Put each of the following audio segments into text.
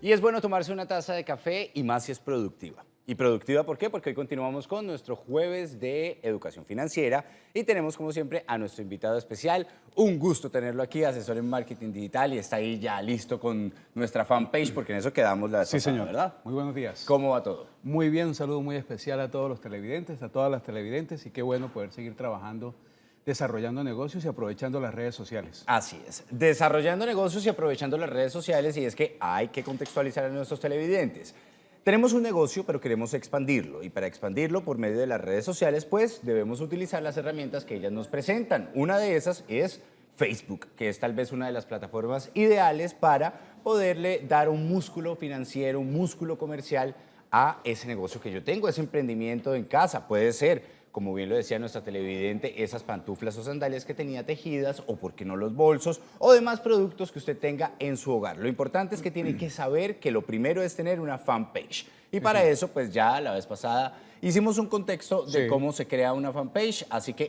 Y es bueno tomarse una taza de café y más si es productiva. ¿Y productiva por qué? Porque hoy continuamos con nuestro jueves de educación financiera y tenemos como siempre a nuestro invitado especial. Un gusto tenerlo aquí, asesor en marketing digital, y está ahí ya listo con nuestra fanpage porque en eso quedamos la vez Sí, pasada, señor. ¿verdad? Muy buenos días. ¿Cómo va todo? Muy bien, un saludo muy especial a todos los televidentes, a todas las televidentes, y qué bueno poder seguir trabajando, desarrollando negocios y aprovechando las redes sociales. Así es, desarrollando negocios y aprovechando las redes sociales, y es que hay que contextualizar a nuestros televidentes. Tenemos un negocio, pero queremos expandirlo, y para expandirlo por medio de las redes sociales, pues debemos utilizar las herramientas que ellas nos presentan. Una de esas es Facebook, que es tal vez una de las plataformas ideales para poderle dar un músculo financiero, un músculo comercial a ese negocio que yo tengo, ese emprendimiento en casa. Puede ser, como bien lo decía nuestra televidente, esas pantuflas o sandalias que tenía tejidas, o por qué no los bolsos, o demás productos que usted tenga en su hogar. Lo importante es que tiene que saber que lo primero es tener una fanpage. Y para eso, pues ya la vez pasada hicimos un contexto de cómo se crea una fanpage, así que,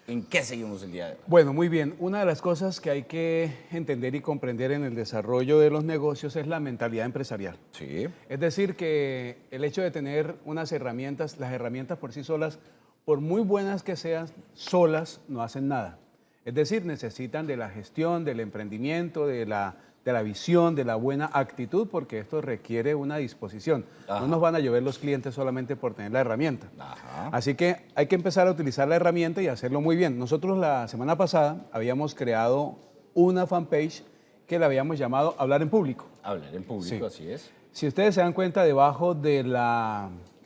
¿en qué seguimos el día de hoy? Bueno, muy bien. Una de las cosas que hay que entender y comprender en el desarrollo de los negocios es la mentalidad empresarial. Sí. Es decir, que el hecho de tener unas herramientas, las herramientas por sí solas, por muy buenas que sean, solas no hacen nada. Es decir, necesitan de la gestión, del emprendimiento, de la visión, de la buena actitud, porque esto requiere una disposición. Ajá. No nos van a llover los clientes solamente por tener la herramienta. Ajá. Así que hay que empezar a utilizar la herramienta y hacerlo muy bien. Nosotros la semana pasada habíamos creado una fanpage que la habíamos llamado Hablar en Público. Hablar en público, así es. Si ustedes se dan cuenta, debajo de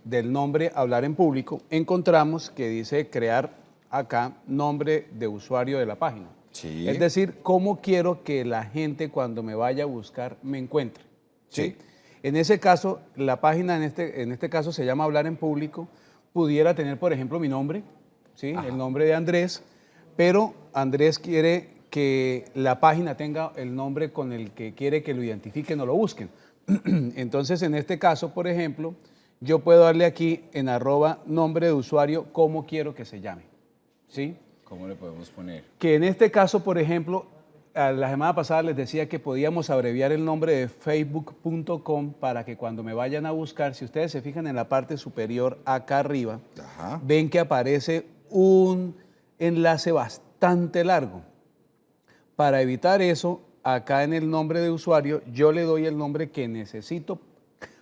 del nombre Hablar en Público, encontramos que dice crear acá nombre de usuario de la página. Sí. Es decir, cómo quiero que la gente cuando me vaya a buscar me encuentre. Sí. En ese caso, la página en este caso se llama Hablar en Público. Pudiera tener, por ejemplo, mi nombre, ¿sí? El nombre de Andrés, pero Andrés quiere que la página tenga el nombre con el que quiere que lo identifiquen o lo busquen. Entonces, en este caso, por ejemplo, yo puedo darle aquí en @ nombre de usuario cómo quiero que se llame, ¿sí? ¿Cómo le podemos poner? Que en este caso, por ejemplo, la semana pasada les decía que podíamos abreviar el nombre de facebook.com para que cuando me vayan a buscar, si ustedes se fijan en la parte superior acá arriba, Ajá. ven que aparece un enlace bastante largo. Para evitar eso, acá en el nombre de usuario, yo le doy el nombre que necesito,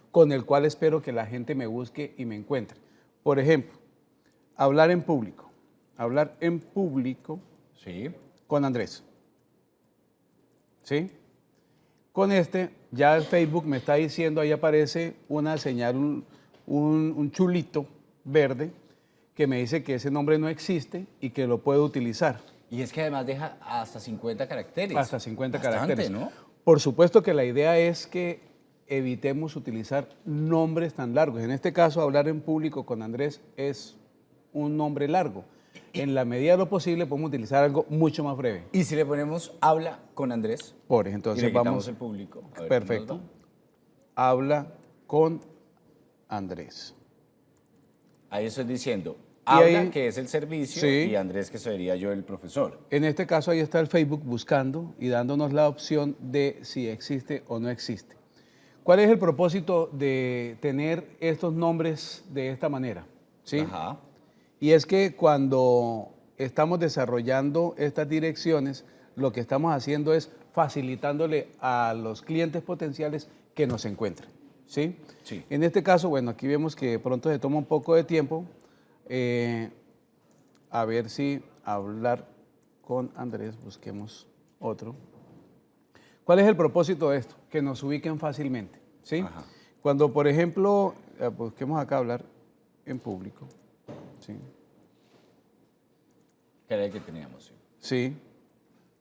con el cual espero que la gente me busque y me encuentre. Por ejemplo, Hablar en Público. Hablar en Público Sí. con Andrés. ¿Sí? Con este, ya el Facebook me está diciendo, ahí aparece una señal, un chulito verde que me dice que ese nombre no existe y que lo puedo utilizar. Y es que además deja hasta 50 caracteres. Hasta 50 Bastante, caracteres. ¿no? Por supuesto que la idea es que evitemos utilizar nombres tan largos. En este caso, Hablar en Público con Andrés es un nombre largo. En la medida de lo posible podemos utilizar algo mucho más breve. Y si le ponemos habla con Andrés, Entonces y le quitamos vamos. el público. A ver Perfecto. cómo nos va. Habla con Andrés. Ahí estoy diciendo, Y habla, ahí- que es el servicio, Sí. y Andrés, que sería yo el profesor. En este caso ahí está el Facebook buscando y dándonos la opción de si existe o no existe. ¿Cuál es el propósito de tener estos nombres de esta manera? ¿Sí? Ajá. Y es que cuando estamos desarrollando estas direcciones, lo que estamos haciendo es facilitándole a los clientes potenciales que nos encuentren. ¿Sí? Sí. En este caso, bueno, aquí vemos que de pronto se toma un poco de tiempo. A ver si Hablar con Andrés, busquemos otro. ¿Cuál es el propósito de esto? Que nos ubiquen fácilmente. ¿Sí? Ajá. Cuando, por ejemplo, busquemos acá Hablar en Público. Sí. Que era el que teníamos, sí. Sí,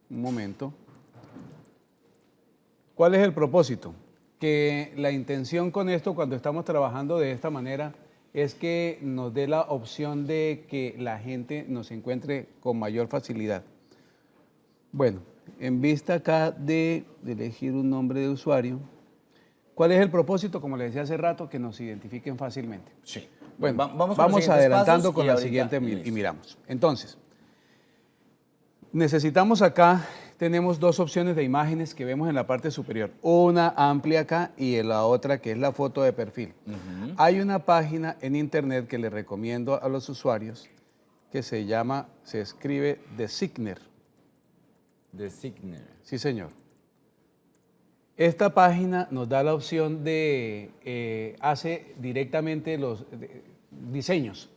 un momento. ¿Cuál es el propósito? Que la intención con esto, cuando estamos trabajando de esta manera, es que nos dé la opción de que la gente nos encuentre con mayor facilidad. Bueno, en vista acá de elegir un nombre de usuario, ¿cuál es el propósito? Como les decía hace rato, que nos identifiquen fácilmente. Sí. Bueno, vamos con los vamos siguientes adelantando pasos con y la ahorita- siguiente y listo. miramos. Entonces, necesitamos acá tenemos dos opciones de imágenes que vemos en la parte superior. Una amplia acá y la otra que es la foto de perfil. Hay una página en internet que les recomiendo a los usuarios que se escribe Designer. Designer. Sí, señor. Esta página nos da la opción de, hace directamente los diseños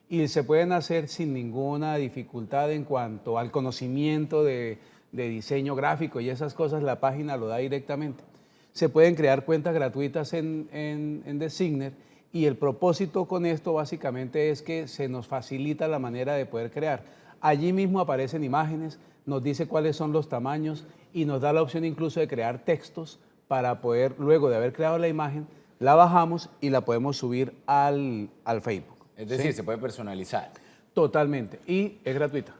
y se pueden hacer sin ninguna dificultad en cuanto al conocimiento de diseño gráfico y esas cosas, la página lo da directamente. Se pueden crear cuentas gratuitas en Designer y el propósito con esto básicamente es que se nos facilita la manera de poder crear. Allí mismo aparecen imágenes, nos dice cuáles son los tamaños y nos da la opción incluso de crear textos para poder, luego de haber creado la imagen, la bajamos y la podemos subir al Facebook. Es decir, ¿sí? se puede personalizar. Totalmente. Y es gratuita.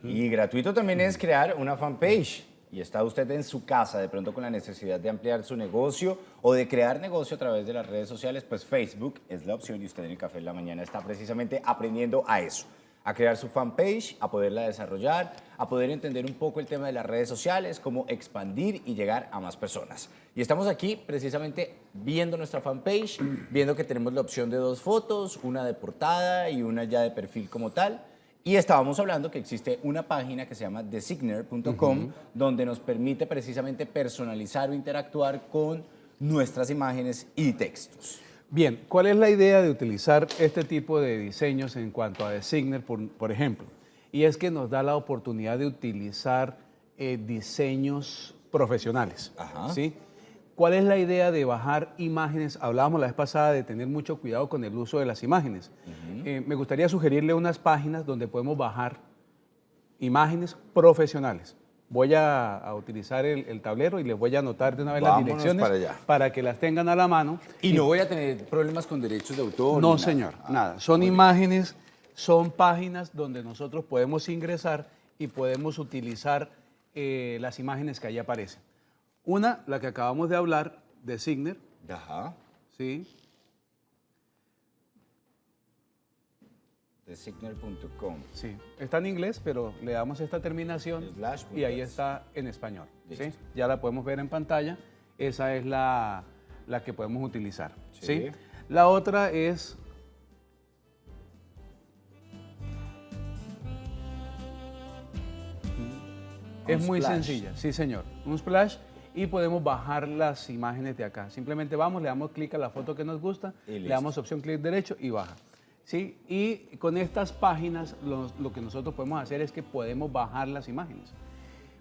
Y gratuito también es crear una fanpage. Y está usted en su casa, de pronto con la necesidad de ampliar su negocio o de crear negocio a través de las redes sociales, pues Facebook es la opción y usted en el Café de la Mañana está precisamente aprendiendo a eso, a crear su fanpage, a poderla desarrollar, a poder entender un poco el tema de las redes sociales, cómo expandir y llegar a más personas. Y estamos aquí precisamente viendo nuestra fanpage, viendo que tenemos la opción de 2 fotos, una de portada y una ya de perfil como tal. Y estábamos hablando que existe una página que se llama designer.com, donde nos permite precisamente personalizar o interactuar con nuestras imágenes y textos. Bien, ¿cuál es la idea de utilizar este tipo de diseños en cuanto a Designer, por ejemplo? Y es que nos da la oportunidad de utilizar diseños profesionales. Ajá. ¿Sí? ¿Cuál es la idea de bajar imágenes? Hablábamos la vez pasada de tener mucho cuidado con el uso de las imágenes. Me gustaría sugerirle unas páginas donde podemos bajar imágenes profesionales. Voy a utilizar el tablero y les voy a anotar de una vez Vámonos las direcciones para allá. para que las tengan a la mano. Y no voy a tener problemas con derechos de autor. No, ni nada. señor, nada. Son imágenes, son páginas donde nosotros podemos ingresar y podemos utilizar las imágenes que ahí aparecen. Una, la que acabamos de hablar, Designer, Ajá. ¿sí? Designer.com. Sí, está en inglés, pero le damos esta terminación Slash y ahí puntos. está en español. ¿sí? Listo. Ya la podemos ver en pantalla. Esa es la que podemos utilizar. Sí. ¿sí? La otra es... Es Un muy splash. sencilla, sí señor. Un splash y podemos bajar las imágenes de acá. Simplemente vamos, le damos clic a la foto que nos gusta, Y le listo. damos opción clic derecho y baja. ¿sí? Y con estas páginas lo que nosotros podemos hacer es que podemos bajar las imágenes.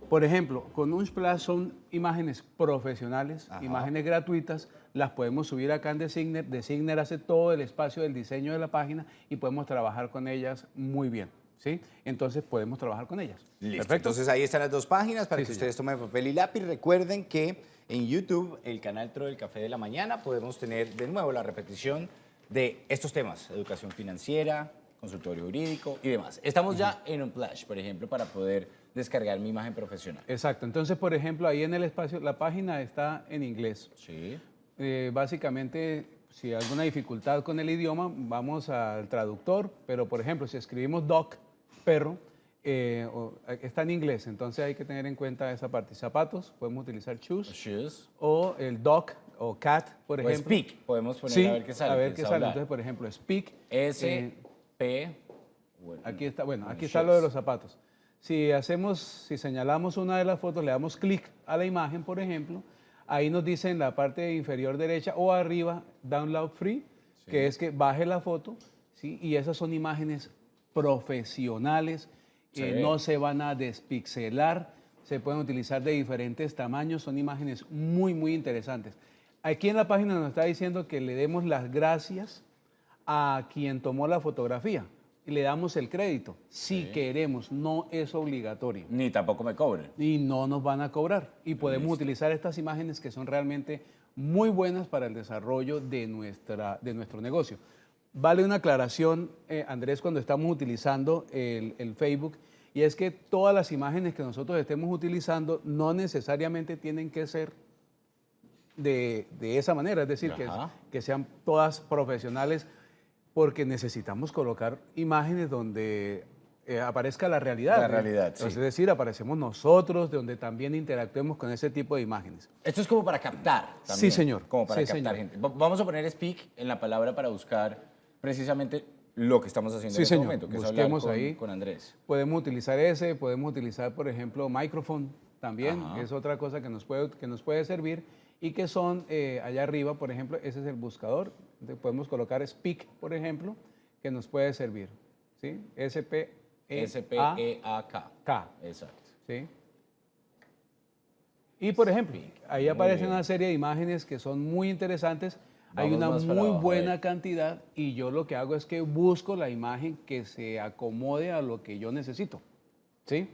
Por ejemplo, con un splash son imágenes profesionales, Ajá. imágenes gratuitas, las podemos subir acá en Designer. Designer hace todo el espacio del diseño de la página y podemos trabajar con ellas muy bien. ¿sí? Entonces podemos trabajar con ellas. Listo. Perfecto. Entonces ahí están las 2 páginas para Sí, que señor. ustedes tomen papel y lápiz. Recuerden que en YouTube, el canal Tro del Café de la Mañana, podemos tener de nuevo la repetición de estos temas: educación financiera, consultorio jurídico y demás. Estamos ya en un Flash, por ejemplo, para poder descargar mi imagen profesional. Exacto. Entonces, por ejemplo, ahí en el espacio, la página está en inglés. Sí. Básicamente, si hay alguna dificultad con el idioma, vamos al traductor, pero por ejemplo, si escribimos dog, perro, está en inglés, entonces hay que tener en cuenta esa parte. Zapatos, podemos utilizar shoes, Shoes. o el dog o cat, por O ejemplo. speak. Podemos poner Sí, a ver qué sale. a ver que qué es sale. hablar. Entonces, por ejemplo, speak. S, P. Bueno, Aquí está, bueno, aquí shoes. está lo de los zapatos. Si señalamos una de las fotos, le damos clic a la imagen, por ejemplo, ahí nos dice en la parte inferior derecha o arriba, download free, que es que baje la foto, ¿sí? Y esas son imágenes profesionales, Sí. no se van a despixelar, se pueden utilizar de diferentes tamaños, son imágenes muy, muy interesantes. Aquí en la página nos está diciendo que le demos las gracias a quien tomó la fotografía y le damos el crédito, si queremos, no es obligatorio. Ni tampoco me cobren. Y no nos van a cobrar. Y podemos utilizar estas imágenes que son realmente muy buenas para el desarrollo de nuestro negocio. Vale una aclaración, Andrés, cuando estamos utilizando el Facebook, y es que todas las imágenes que nosotros estemos utilizando no necesariamente tienen que ser de esa manera, es decir, Ajá. que sean todas profesionales, porque necesitamos colocar imágenes donde aparezca la realidad. La realidad, sí. Es decir, aparecemos nosotros, de donde también interactuemos con ese tipo de imágenes. Esto es como para captar también. Sí, señor. Como para Sí, captar señor. gente. Vamos a poner speak en la palabra para buscar precisamente lo que estamos haciendo Sí, en este señor. momento, que es Busquemos hablar ahí. con Andrés. Podemos utilizar ese, podemos utilizar, por ejemplo, microphone también, Ajá. que es otra cosa que nos puede servir, y que son allá arriba, por ejemplo, ese es el buscador. Entonces podemos colocar speak, por ejemplo, que nos puede servir. ¿Sí? S-P-E-A-K. K. Exacto. ¿Sí? Y por ejemplo, ahí Muy aparece bien. una serie de imágenes que son muy interesantes. Hay Vamos una más para muy abajo, a buena ver. cantidad y yo lo que hago es que busco la imagen que se acomode a lo que yo necesito. ¿Sí?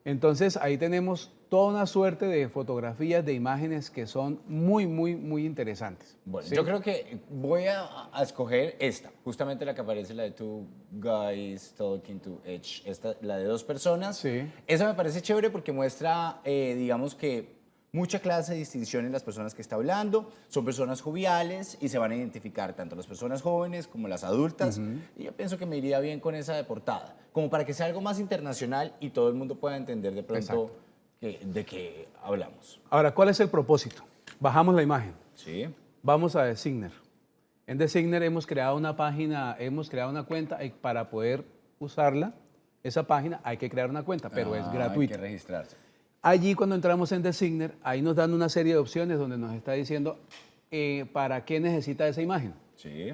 Entonces ahí tenemos toda una suerte de fotografías, de imágenes que son muy, muy, muy interesantes. Bueno, ¿Sí? yo creo que voy a escoger esta, justamente la que aparece, la de Two Guys Talking to Edge, esta, la de dos personas. Sí. Esa me parece chévere porque muestra, digamos que, mucha clase de distinción en las personas que está hablando. Son personas joviales y se van a identificar tanto las personas jóvenes como las adultas. Y yo pienso que me iría bien con esa de portada, como para que sea algo más internacional y todo el mundo pueda entender de pronto de qué hablamos. Ahora, ¿cuál es el propósito? Bajamos la imagen. Sí. Vamos a Designer. En Designer hemos creado una página, hemos creado una cuenta y para poder usarla, esa página, hay que crear una cuenta, pero es gratuita. Hay que registrarse. Allí cuando entramos en Designer, ahí nos dan una serie de opciones donde nos está diciendo para qué necesita esa imagen. Sí.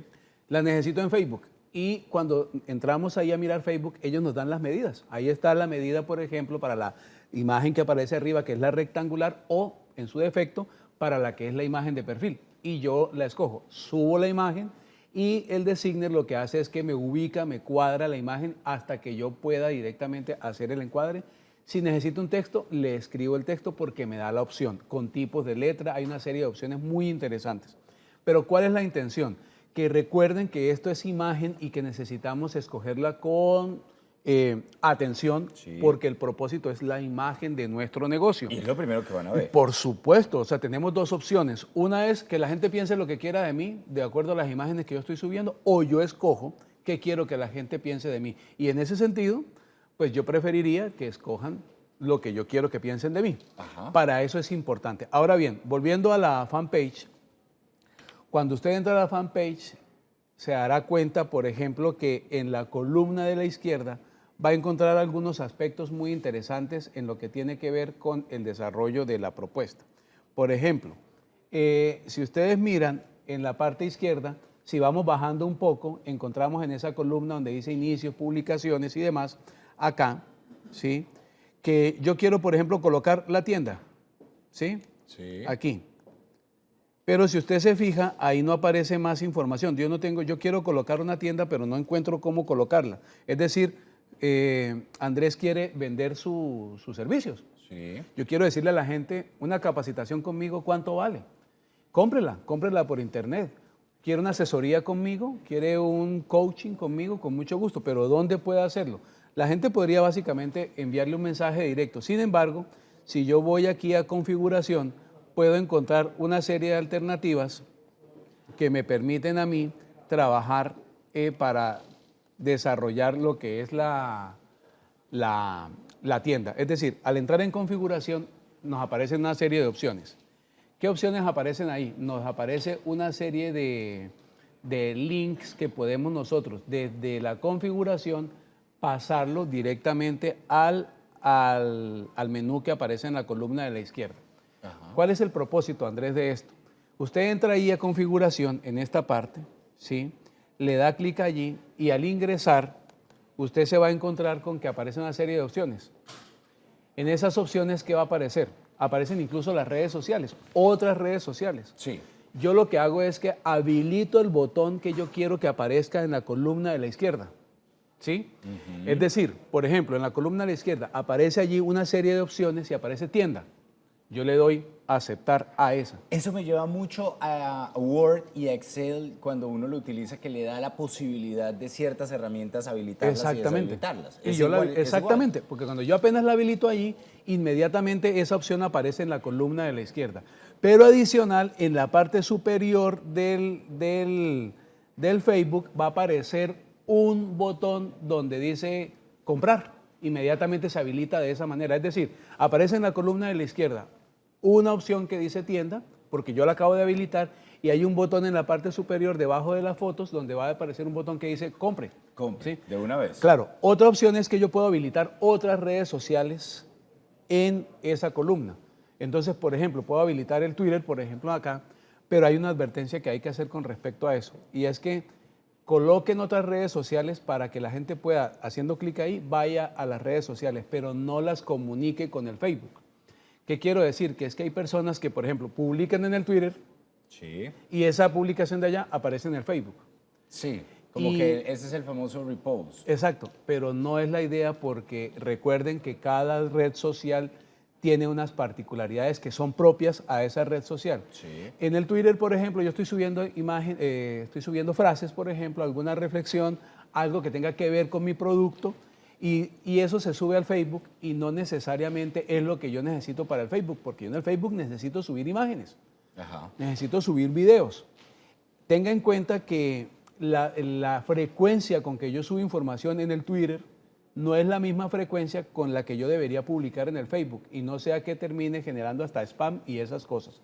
La necesito en Facebook. Y cuando entramos ahí a mirar Facebook, ellos nos dan las medidas. Ahí está la medida, por ejemplo, para la imagen que aparece arriba, que es la rectangular, o, en su defecto, para la que es la imagen de perfil. Y yo la escojo, subo la imagen y el Designer lo que hace es que me ubica, me cuadra la imagen hasta que yo pueda directamente hacer el encuadre. Si necesito un texto, le escribo el texto porque me da la opción. Con tipos de letra hay una serie de opciones muy interesantes. Pero ¿cuál es la intención? Que recuerden que esto es imagen y que necesitamos escogerla con atención, Sí. porque el propósito es la imagen de nuestro negocio. Y es lo primero que van a ver. Por supuesto, o sea, tenemos dos opciones. Una es que la gente piense lo que quiera de mí, de acuerdo a las imágenes que yo estoy subiendo, o yo escojo qué quiero que la gente piense de mí. Y en ese sentido, pues yo preferiría que escojan lo que yo quiero que piensen de mí. Ajá. Para eso es importante. Ahora bien, volviendo a la fanpage, cuando usted entra a la fanpage, se dará cuenta, por ejemplo, que en la columna de la izquierda va a encontrar algunos aspectos muy interesantes en lo que tiene que ver con el desarrollo de la propuesta. Por ejemplo, si ustedes miran en la parte izquierda, si vamos bajando un poco, encontramos en esa columna donde dice inicios, publicaciones y demás, acá, ¿sí? Que yo quiero, por ejemplo, colocar la tienda, ¿sí? Sí. Aquí. Pero si usted se fija, ahí no aparece más información. Yo quiero colocar una tienda, pero no encuentro cómo colocarla. Es decir, Andrés quiere vender sus servicios. Sí. Yo quiero decirle a la gente, una capacitación conmigo, ¿cuánto vale? Cómprela por internet. ¿Quiere una asesoría conmigo? ¿Quiere un coaching conmigo? Con mucho gusto, pero ¿dónde puede hacerlo? La gente podría básicamente enviarle un mensaje directo. Sin embargo, si yo voy aquí a configuración, puedo encontrar una serie de alternativas que me permiten a mí trabajar para desarrollar lo que es la tienda. Es decir, al entrar en configuración nos aparecen una serie de opciones. ¿Qué opciones aparecen ahí? Nos aparece una serie de links que podemos nosotros desde la configuración pasarlo directamente al menú que aparece en la columna de la izquierda. Ajá. ¿Cuál es el propósito, Andrés, de esto? Usted entra ahí a configuración en esta parte, ¿sí? Le da clic allí y al ingresar usted se va a encontrar con que aparece una serie de opciones. En esas opciones, ¿qué va a aparecer? Aparecen incluso las redes sociales, otras redes sociales. Sí. Yo lo que hago es que habilito el botón que yo quiero que aparezca en la columna de la izquierda. ¿Sí? Es decir, por ejemplo, en la columna de la izquierda aparece allí una serie de opciones y aparece tienda. Yo le doy a aceptar a esa. Eso me lleva mucho a Word y a Excel cuando uno lo utiliza, que le da la posibilidad de ciertas herramientas habilitarlas Exactamente. y deshabilitarlas. Y Es yo igual, es exactamente, porque cuando yo apenas la habilito allí, inmediatamente esa opción aparece en la columna de la izquierda. Pero adicional, en la parte superior del Facebook va a aparecer un botón donde dice comprar. Inmediatamente se habilita de esa manera. Es decir, aparece en la columna de la izquierda una opción que dice tienda, porque yo la acabo de habilitar, y hay un botón en la parte superior debajo de las fotos donde va a aparecer un botón que dice compre. Compre, ¿Sí? de una vez. Claro, otra opción es que yo puedo habilitar otras redes sociales en esa columna. Entonces, por ejemplo, puedo habilitar el Twitter, por ejemplo, acá, pero hay una advertencia que hay que hacer con respecto a eso, y es que coloquen otras redes sociales para que la gente pueda, haciendo clic ahí, vaya a las redes sociales, pero no las comunique con el Facebook. ¿Qué quiero decir? Que es que hay personas que, por ejemplo, publican en el Twitter Sí. y esa publicación de allá aparece en el Facebook. Sí, como Y- que ese es el famoso repost. Exacto, pero no es la idea porque recuerden que cada red social tiene unas particularidades que son propias a esa red social. Sí. En el Twitter, por ejemplo, yo estoy subiendo estoy subiendo frases, por ejemplo, alguna reflexión, algo que tenga que ver con mi producto, y eso se sube al Facebook y no necesariamente es lo que yo necesito para el Facebook, porque yo en el Facebook necesito subir imágenes, Ajá. necesito subir videos. Tenga en cuenta que la frecuencia con que yo subo información en el Twitter no es la misma frecuencia con la que yo debería publicar en el Facebook, y no sea que termine generando hasta spam y esas cosas.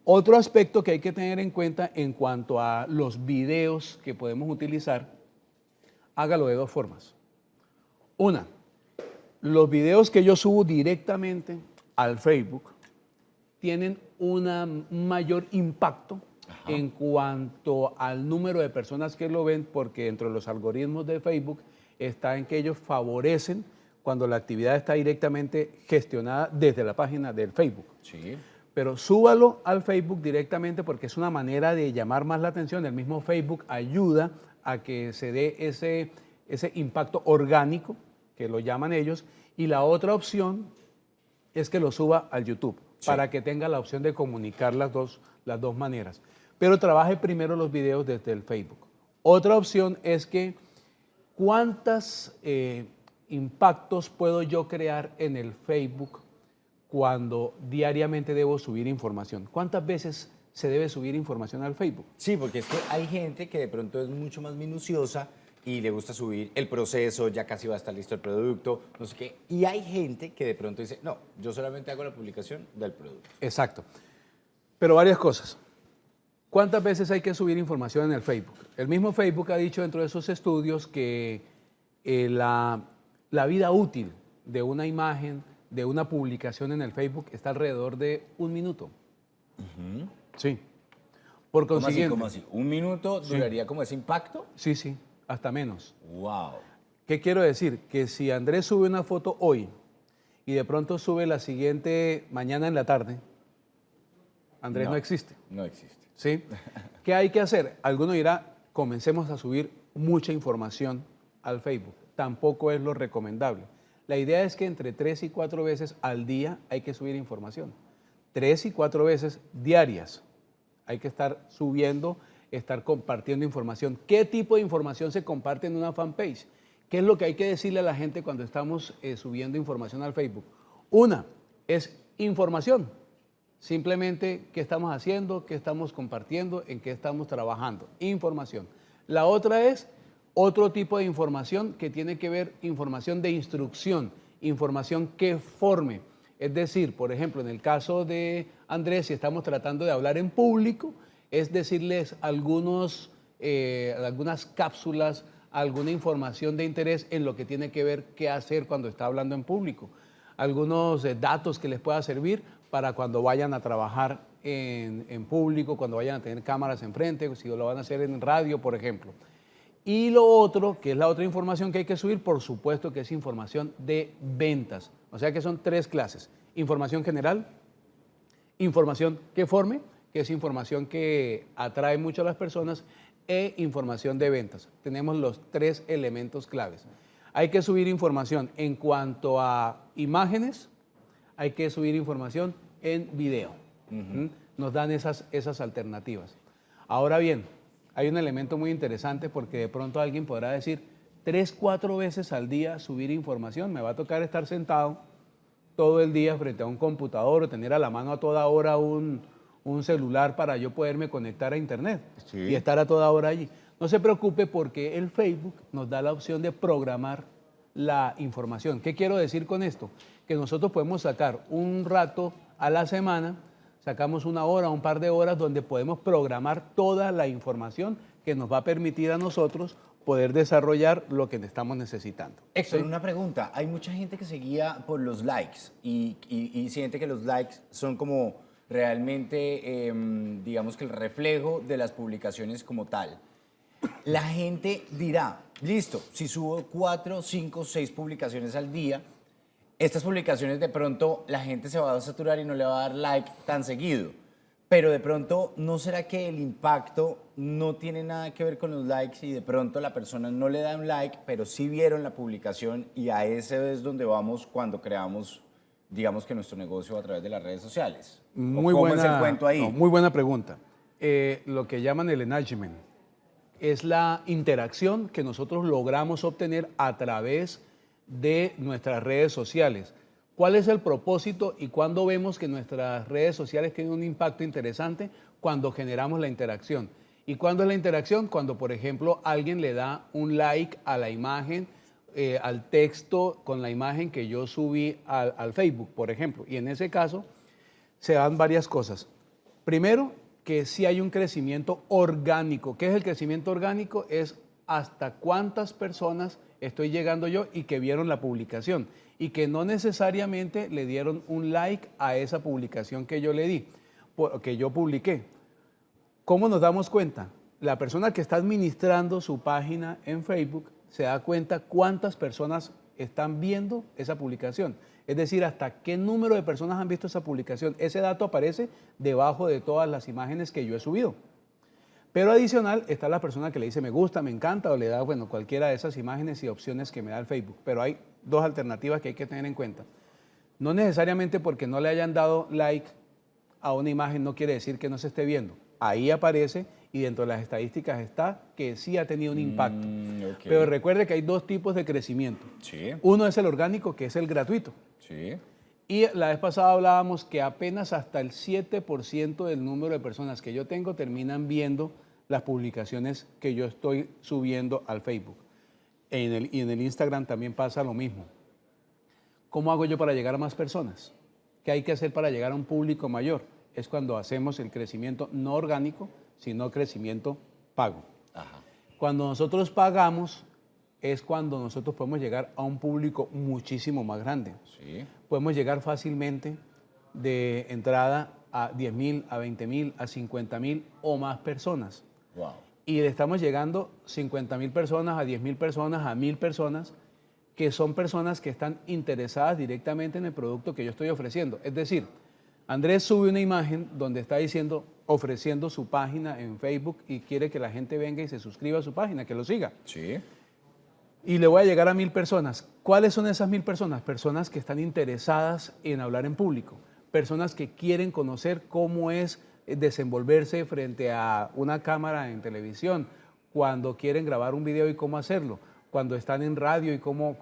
Otro aspecto que hay que tener en cuenta en cuanto a los videos que podemos utilizar, hágalo de dos formas. Una, los videos que yo subo directamente al Facebook tienen un mayor impacto en cuanto al número de personas que lo ven, porque dentro de los algoritmos de Facebook está en que ellos favorecen cuando la actividad está directamente gestionada desde la página del Facebook. Sí. Pero súbalo al Facebook directamente porque es una manera de llamar más la atención. El mismo Facebook ayuda a que se dé ese impacto orgánico, que lo llaman ellos. Y la otra opción es que lo suba al YouTube, Sí. para que tenga la opción de comunicar las dos maneras. Pero trabaje primero los videos desde el Facebook. Otra opción es que ¿cuántos impactos puedo yo crear en el Facebook cuando diariamente debo subir información? ¿Cuántas veces se debe subir información al Facebook? Sí, porque es que hay gente que de pronto es mucho más minuciosa y le gusta subir el proceso, ya casi va a estar listo el producto, no sé qué. Y hay gente que de pronto dice, no, yo solamente hago la publicación del producto. Exacto. Pero varias cosas. ¿Cuántas veces hay que subir información en el Facebook? El mismo Facebook ha dicho dentro de sus estudios que la vida útil de una imagen, de una publicación en el Facebook, está alrededor de 1 minuto. Sí. Por ¿Cómo así? consiguiente. ¿Cómo así? ¿Un minuto duraría como ese impacto? Sí, sí, hasta menos. ¡Wow! ¿Qué quiero decir? Que si Andrés sube una foto hoy y de pronto sube la siguiente mañana en la tarde, Andrés no existe. No existe. ¿Sí? ¿Qué hay que hacer? Alguno dirá, comencemos a subir mucha información al Facebook. Tampoco es lo recomendable. La idea es que entre 3 y 4 veces al día hay que subir información. 3 y 4 veces diarias. Hay que estar subiendo, estar compartiendo información. ¿Qué tipo de información se comparte en una fanpage? ¿Qué es lo que hay que decirle a la gente cuando estamos subiendo información al Facebook? Una es información. Simplemente qué estamos haciendo, qué estamos compartiendo, en qué estamos trabajando. Información. La otra es otro tipo de información que tiene que ver información de instrucción, información que forme. Es decir, por ejemplo, en el caso de Andrés, si estamos tratando de hablar en público, es decirles algunas cápsulas, alguna información de interés en lo que tiene que ver qué hacer cuando está hablando en público. Algunos datos que les pueda servir para cuando vayan a trabajar en público, cuando vayan a tener cámaras enfrente, si lo van a hacer en radio, por ejemplo. Y lo otro, que es la otra información que hay que subir, por supuesto que es información de ventas. O sea que son 3 clases. Información general, información que forme, que es información que atrae mucho a las personas, e información de ventas. Tenemos los 3 elementos claves. Hay que subir información en cuanto a imágenes, hay que subir información en video. Nos dan esas alternativas. Ahora bien, hay un elemento muy interesante porque de pronto alguien podrá decir 3, 4 veces al día subir información. Me va a tocar estar sentado todo el día frente a un computador o tener a la mano a toda hora un celular para yo poderme conectar a internet Sí. y estar a toda hora allí. No se preocupe porque el Facebook nos da la opción de programar la información. ¿Qué quiero decir con esto? Que nosotros podemos sacar un rato a la semana, sacamos una hora, un par de horas, donde podemos programar toda la información que nos va a permitir a nosotros poder desarrollar lo que estamos necesitando. Héctor, ¿Sí? una pregunta. Hay mucha gente que se guía por los likes y siente que los likes son como realmente, digamos que el reflejo de las publicaciones como tal. La gente dirá, listo, si subo 4, 5, 6 publicaciones al día, estas publicaciones de pronto la gente se va a saturar y no le va a dar like tan seguido. Pero de pronto, ¿no será que el impacto no tiene nada que ver con los likes y de pronto la persona no le da un like, pero sí vieron la publicación y a ese es donde vamos cuando creamos, digamos que nuestro negocio a través de las redes sociales? Muy ¿Cómo buena, es el cuento ahí? no, muy buena pregunta. Lo que llaman el engagement es la interacción que nosotros logramos obtener a través de nuestras redes sociales. ¿Cuál es el propósito y cuándo vemos que nuestras redes sociales tienen un impacto interesante? Cuando generamos la interacción. ¿Y cuándo es la interacción? Cuando, por ejemplo, alguien le da un like a la imagen, al texto con la imagen que yo subí al Facebook, por ejemplo. Y en ese caso se dan varias cosas. Primero, que sí hay un crecimiento orgánico. ¿Qué es el crecimiento orgánico? Es hasta cuántas personas estoy llegando yo y que vieron la publicación y que no necesariamente le dieron un like a esa publicación que yo le di, que yo publiqué. ¿Cómo nos damos cuenta? La persona que está administrando su página en Facebook se da cuenta cuántas personas están viendo esa publicación. Es decir, hasta qué número de personas han visto esa publicación. Ese dato aparece debajo de todas las imágenes que yo he subido. Pero adicional está la persona que le dice me gusta, me encanta o le da, bueno, cualquiera de esas imágenes y opciones que me da el Facebook. Pero hay dos alternativas que hay que tener en cuenta. No necesariamente porque no le hayan dado like a una imagen no quiere decir que no se esté viendo. Ahí aparece y dentro de las estadísticas está que sí ha tenido un impacto. Okay. Pero recuerde que hay dos tipos de crecimiento. Sí. Uno es el orgánico, que es el gratuito. Sí. Y la vez pasada hablábamos que apenas hasta el 7% del número de personas que yo tengo terminan viendo las publicaciones que yo estoy subiendo al Facebook. Y en el Instagram también pasa lo mismo. ¿Cómo hago yo para llegar a más personas? ¿Qué hay que hacer para llegar a un público mayor? Es cuando hacemos el crecimiento no orgánico, sino crecimiento pago. Ajá. Cuando nosotros pagamos es cuando nosotros podemos llegar a un público muchísimo más grande. Sí. Podemos llegar fácilmente de entrada a 10.000, a 20.000, a 50.000 o más personas. Wow. Y le estamos llegando 50.000 personas, a 10.000 personas, a 1.000 personas, que son personas que están interesadas directamente en el producto que yo estoy ofreciendo. Es decir, Andrés sube una imagen donde está diciendo, ofreciendo su página en Facebook y quiere que la gente venga y se suscriba a su página, que lo siga. Sí. Y le voy a llegar a 1.000 personas. ¿Cuáles son esas 1.000 personas? Personas que están interesadas en hablar en público, personas que quieren conocer cómo es desenvolverse frente a una cámara en televisión, cuando quieren grabar un video y cómo hacerlo, cuando están en radio y cómo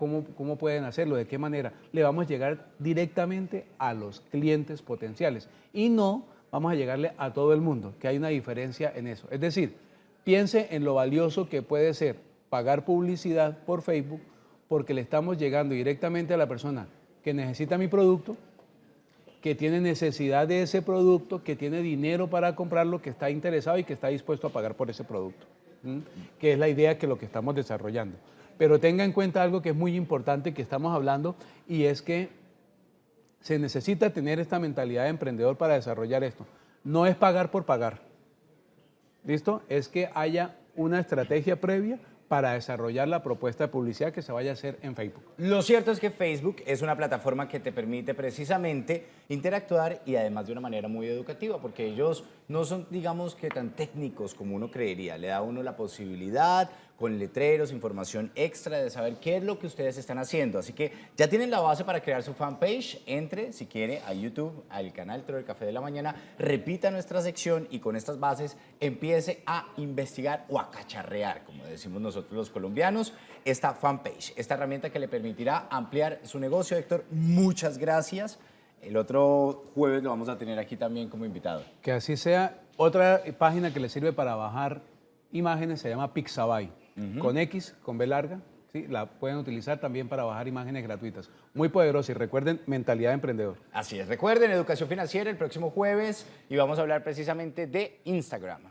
pueden hacerlo, de qué manera. Le vamos a llegar directamente a los clientes potenciales y no vamos a llegarle a todo el mundo, que hay una diferencia en eso. Es decir, piense en lo valioso que puede ser pagar publicidad por Facebook porque le estamos llegando directamente a la persona que necesita mi producto, que tiene necesidad de ese producto, que tiene dinero para comprarlo, que está interesado y que está dispuesto a pagar por ese producto, que es la idea que lo que estamos desarrollando. Pero tenga en cuenta algo que es muy importante que estamos hablando y es que se necesita tener esta mentalidad de emprendedor para desarrollar esto. No es pagar por pagar, ¿listo? Es que haya una estrategia previa para desarrollar la propuesta de publicidad que se vaya a hacer en Facebook. Lo cierto es que Facebook es una plataforma que te permite precisamente interactuar y además de una manera muy educativa, porque ellos no son, digamos, que tan técnicos como uno creería. Le da a uno la posibilidad, con letreros, información extra de saber qué es lo que ustedes están haciendo. Así que ya tienen la base para crear su fanpage. Entre, si quiere, a YouTube, al canal Tro del Café de la Mañana, repita nuestra sección y con estas bases empiece a investigar o a cacharrear, como decimos nosotros los colombianos, esta fanpage, esta herramienta que le permitirá ampliar su negocio. Héctor, muchas gracias. El otro jueves lo vamos a tener aquí también como invitado. Que así sea. Otra página que le sirve para bajar imágenes se llama Pixabay, con X, con B larga, ¿sí? La pueden utilizar también para bajar imágenes gratuitas. Muy poderosa y recuerden, mentalidad de emprendedor. Así es, recuerden, Educación Financiera el próximo jueves y vamos a hablar precisamente de Instagram.